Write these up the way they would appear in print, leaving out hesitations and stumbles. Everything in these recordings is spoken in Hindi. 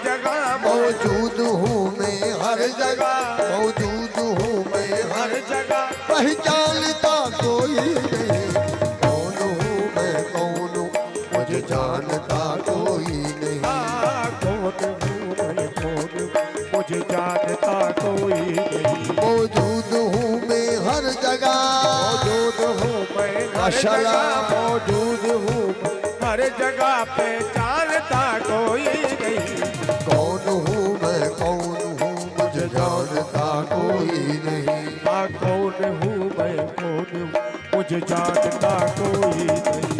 जगह मौजूद हूँ मैं हर जगह, मौजूद हूँ मैं हर जगह, पहचानता कोई नहीं, कौन हूँ मैं कौन हूँ मुझे जानता कोई नहीं, कौन हूँ मैं कौन मुझे जानता कोई नहीं। मौजूद हूँ मैं हर जगह, मौजूद हूँ मैं हर जगह, मौजूद हूँ हर जगह, पहचानता कोई नहीं, कौन हूँ मैं कौन हूँ मुझे जानता कोई नहीं, कौन हूँ मैं कौन हूँ मुझे जानता कोई नहीं।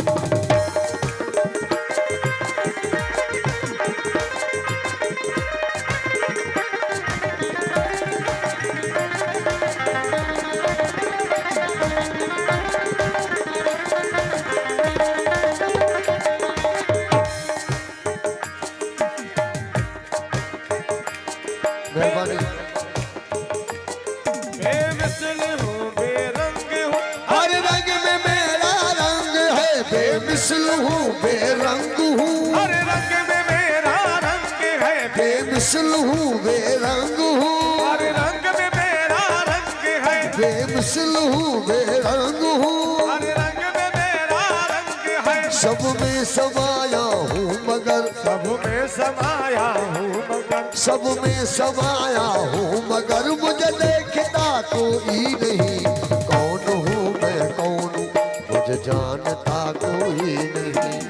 बेमिसल हूँ बेरंग हूँ, हर रंग में मेरा रंग है, बेमिसल हूँ बेरंग हूँ, हर रंग में मेरा रंग है, बेमिसल हूँ बेरंग हूँ, हर रंग में मेरा रंग है, बेमिसल हूँ बेरंग हूँ, हर रंग में मेरा रंग है, सब में समाया हूँ मगर, सब में समाया हूँ मगर, सब में समाया हूँ मगर मुझे देखता कोई नहीं, कौन हूँ मैं कौन हूँ मुझे जानता कोई नहीं,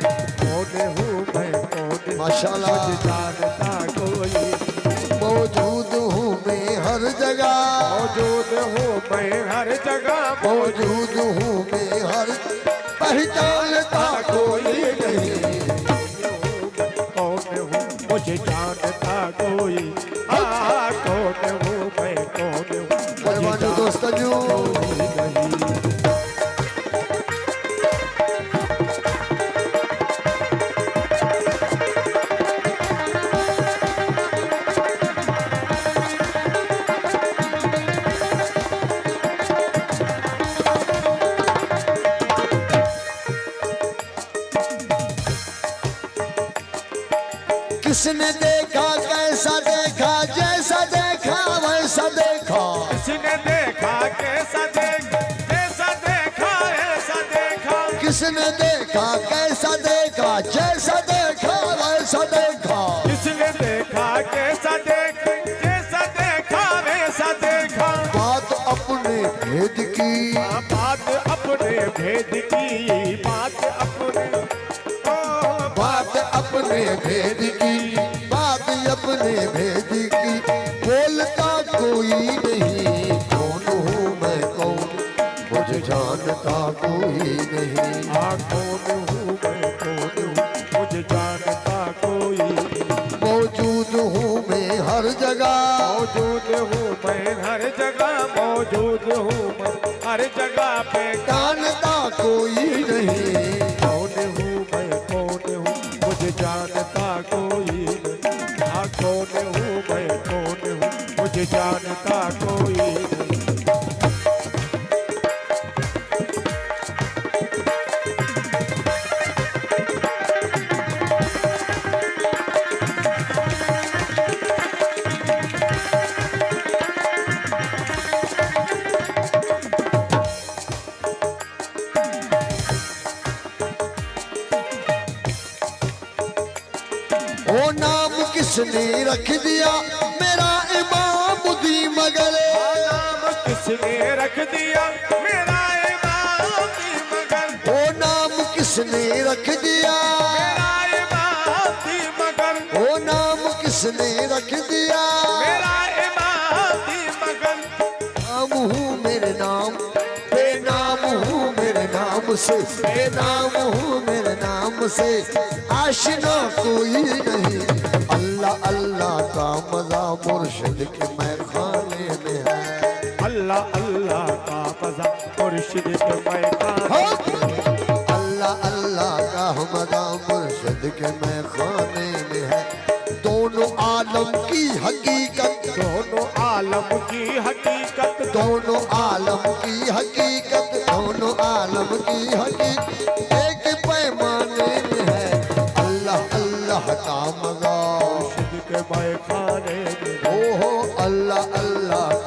कौन हूँ मैं कौन माशाल्लाह मुझे जानता कोई, मौजूद हूँ मैं हर जगह, मौजूद हूँ मैं हर जगह, मौजूद हूँ मैं हर, पहचानता कोई नहीं, कौन हूँ मुझे जानता कोई, कौन हूँ मैं कौन हूँ मेहरबानी दोस्तों जी। किसने देखा कैसा देखा, जैसा देखा वैसा देखा, किसने देखा कैसा देखा, जैसा देखा ऐसा देखा, किसने देखा कैसा देखा, जैसा देखा वैसा देखा, किसने देखा कैसा देखा, जैसा देखा वैसा देखा, बात अपने भेद की, बात अपने भेद की, बात अपने बात अपने भेद की, बात अपने भेद की, बोलता कोई नहीं, कौन हूँ मैं कौन मुझे जानता कोई नहीं, कौन हूँ मैं कौन हूँ मुझे जानता कोई, मौजूद हूँ मैं हर जगह, मौजूद हूँ मैं हर जगह, मौजूद हूँ मैं हर जगह, पे जानता कोई नहीं, कौन हूँ मैं कौन हूँ मुझे जानता कोई नहीं, कौन हूँ मैं कौन हूँ मुझे जानता कोई नहीं। ओ नाम किसने रख दिया मेरा इमामुद्दीन मगर, नाम किसने रख दिया मेरा इमाम मगर, ओ नाम किसने रख दिया, मेरा इमाम मगर, ओ नाम किसने रख दिया, मेरा इमाम मगर, नाम हूँ मेरे नाम, बेनाम हूँ मेरे नाम से, बेनाम हूँ मेरे नाम से, आशिना कोई नहीं, अल्लाह अल्लाह का मजा मुर्शिद के मैं खाने में है, अल्लाह अल्लाह का मजा मुर्शिद के मैदान, अल्लाह अल्लाह का मजा मुर्शिद के मैं खाने में है, दोनों आलम की हकीकत, दोनों आलम की हकीकत, दोनों आलम की हकीकत, दोनों आलम की हकीकत एक पैमाने में है, अल्लाह अल्लाह का मजा के मैं खाने में ओ हो अल्लाह अल्लाह